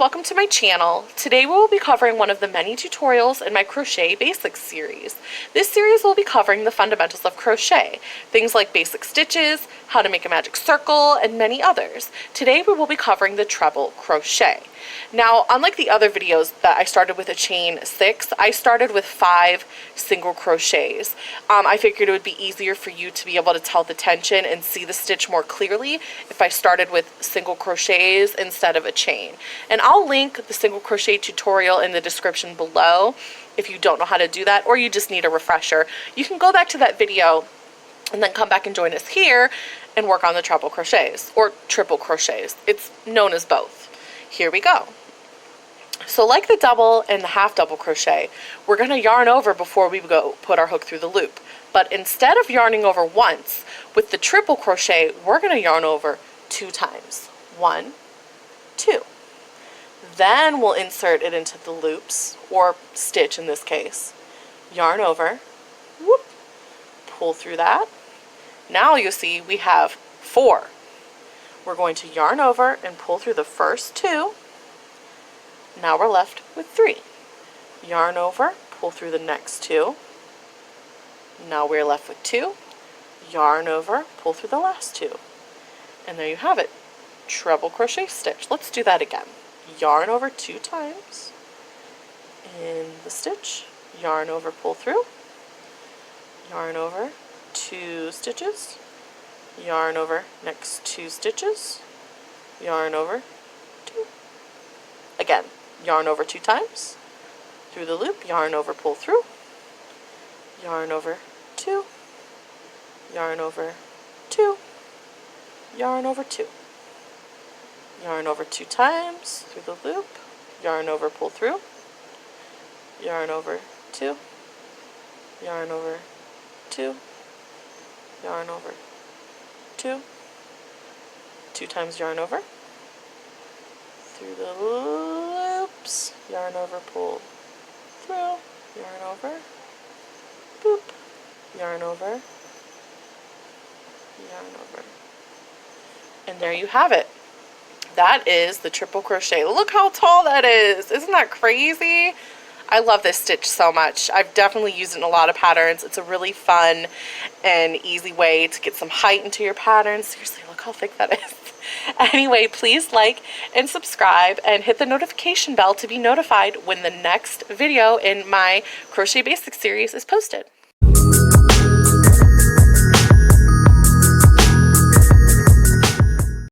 welcome to my channel. Today we will be covering one of the many tutorials in my Crochet Basics series. This series will be covering the fundamentals of crochet, things like basic stitches, how to make a magic circle, and many others. Today we will be covering the treble crochet. Now, unlike the other videos that I started with a chain 6, I started with 5 single crochets. I figured it would be easier for you to be able to tell the tension and see the stitch more clearly if I started with single crochets instead of a chain. And I'll link the single crochet tutorial in the description below if you don't know how to do that or you just need a refresher. You can go back to that video and then come back and join us here and work on the treble crochets or triple crochets. It's known as both. Here we go. So like the double and the half double crochet, we're going to yarn over before we go put our hook through the loop. But instead of yarning over once, with the triple crochet, we're going to yarn over 2 times. 1, 2. Then we'll insert it into the loops, or stitch in this case. Yarn over, whoop, pull through that. Now you'll see we have 4. We're going to yarn over and pull through the first 2. Now we're left with 3. Yarn over, pull through the next 2. Now we're left with 2. Yarn over, pull through the last 2. And there you have it. Treble crochet stitch. Let's do that again. Yarn over 2 times in the stitch. Yarn over, pull through. Yarn over, 2 stitches. Yarn over, next 2 stitches. Yarn over, 2. Again, yarn over 2 times. Through the loop, yarn over, pull through. Yarn over, 2. Yarn over, 2. Yarn over, 2. Yarn over 2 times through the loop. Yarn over, pull through. Yarn over, 2. Yarn over, 2. Yarn over, 2. 2 times yarn over. Through the loops. Yarn over, pull through. Yarn over. Boop. Yarn over. Yarn over. And there you have it. That is the triple crochet. Look how tall that is. Isn't that crazy? I love this stitch so much. I've definitely used it in a lot of patterns. It's a really fun and easy way to get some height into your pattern. Seriously, look how thick that is. Anyway, please like and subscribe and hit the notification bell to be notified when the next video in my Crochet Basics series is posted.